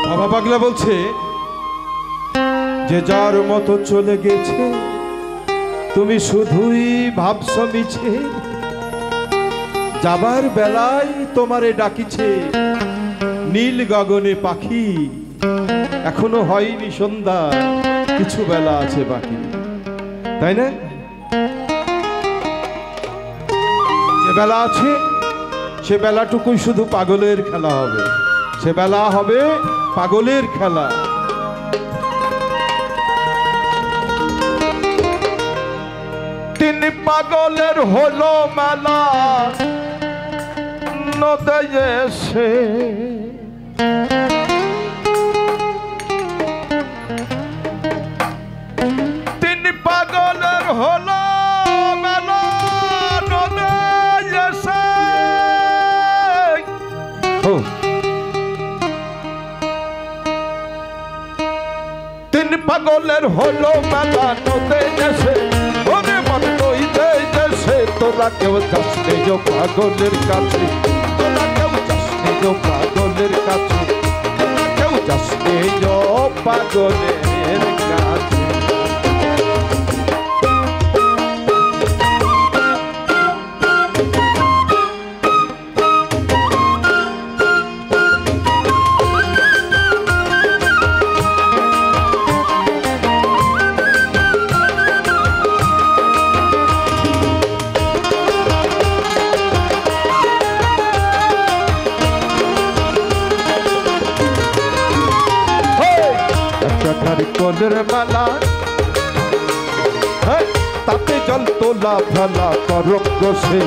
বাবা পাগলা বলছে যে যার মতো চলে গেছে তুমি শুধুই ভাবছ মিছে, যাবার বেলায় তোমারে ডাকিছে নীল গগনে পাখি, এখনো হয়নি সন্ধ্যা কিছু বেলা আছে বাকি। তাই না? যে বেলা আছে সে বেলাটুকুই শুধু পাগলের খেলা হবে, সে বেলা হবে পাগলের খেলা। তিনি পাগলের হলো মেলা নদে এসে, তিনি পাগলের হলো মেলা নদে এসে। তিনি পাগলের হলো মেলা নদে এসে, ওরে মন নইতে এসে তোরা কেউ যাস নিজ পাগলের কাছে, তোরা কেউ যাস নিজ পাগলের কাছে, তোরা কেউ যাস নিজ পাগলের কাছে। কোলের মালা তাতে জল তোলা ফেলা করঙ্গ সে,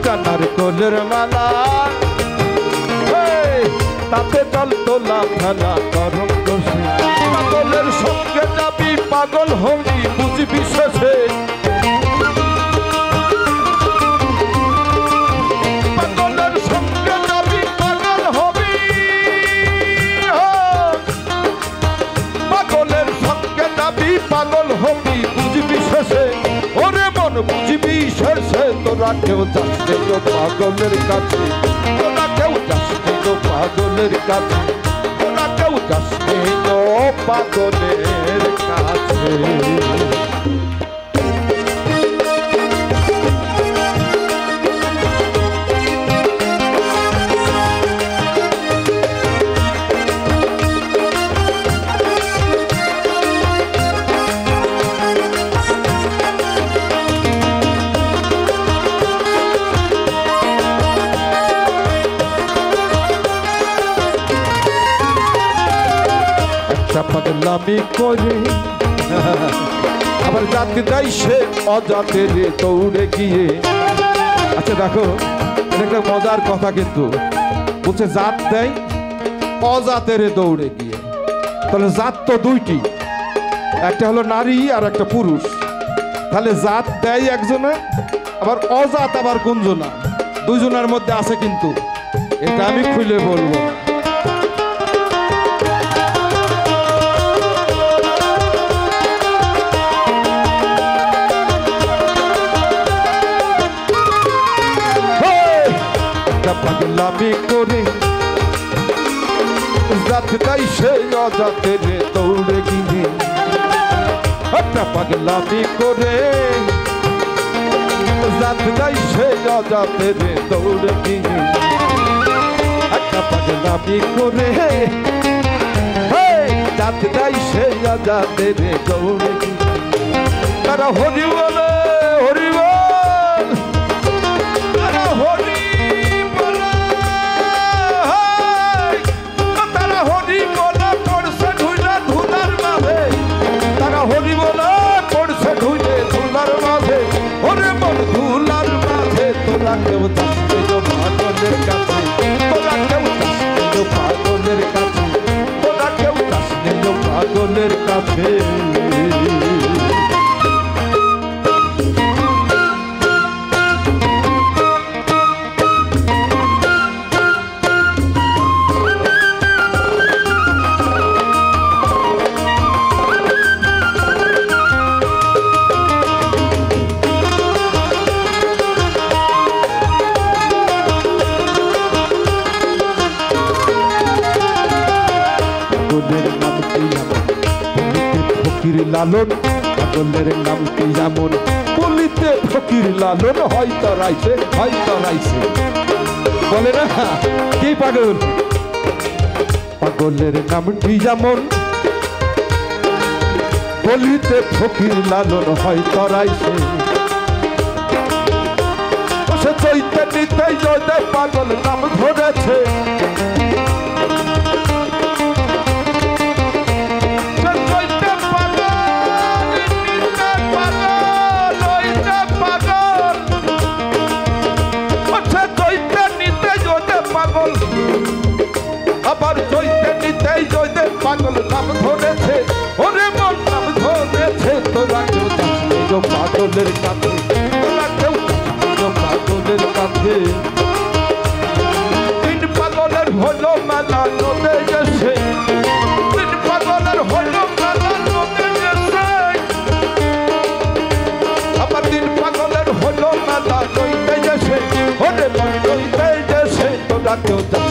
কানার কোলের মালা তাতে জল তোলা ফেলা করঙ্গ সে। পাগলের সঙ্গে যাবি পাগল হবি বুঝবি শেষে, পাগলের সঙ্গে যাবি পাগল হবি, পাগলের সঙ্গে যাবি পাগল হবি বুঝবি শেষে, ওরে মন বুঝবি শেষে তোরা কেউ যাস নিজ পাগলের কাছে, তোরা কেউ যাস নিজ পাগলের কাছে, তোরা কেউ যাস নিজ পাগলের কাছে। পাগলামি করে আবার জাতি দেয় সে অজাতের দৌড়ে গিয়ে। আচ্ছা দেখো, এটা একটা মজার কথা, কিন্তু বলছে জাত দেয় অজাতের দৌড়ে গিয়ে। তাহলে জাত তো দুইটি, একটা হলো নারী আর একটা পুরুষ। তাহলে জাত দেয় একজনে, আবার অজাত আবার কোনজনা, দুইজনের মধ্যে আছে, কিন্তু এটা আমি খুলে বলবো। পাগলামি করে জাত দেয় সে অজাতের দৌড়ে গিয়ে, একটা পাগলামি করে জাত দেয় সে অজাতের দৌড়ে গিয়ে, একটা পাগলামি করে জাত দেয় সে অজাতের দৌড়ে গিয়ে। তারা হরি বলে হরি বল, তারা হরি হরি বলা পড়ছে ধুলে ধুলার মাঝে, ওরে মন ধুলার মাঝে তোরা কেউ যাস নিজ পাগলের কাছে, তোরা কেউ যাস নিজ পাগলের কাছে, তোরা কেউ যাস নিজ পাগলের কাছে। পাগলের নাম কি এমন বলিতে ফকির লালন পাগলের নাম কি এমন বলিতে ফকির লালন হয়তো রাইছে বলে না কি পাগল পাগলের নামটি যেমন বলিতে ফকির লালন হয়তো রাইছে সে চৈতন্যতেই জয়দেব পাগল নাম ধরেছে আবার চৈতন্যতেই জয়দেব পাগল নাম ধরেছে ওরে মন নাম ধরেছে তোরা কেউ যাচ্ছিস পাগলের কাছে তোরা কেউ যাচ্ছিস পাগলের কাছে তিন পাগলের হলো মেলা নদে গেছে তিন পাগলের হলো মেলা নদে গেছে আবার তিন পাগলের হলো মেলা নদে গেছে ওরে মন নদে গেছে তোরা কেউ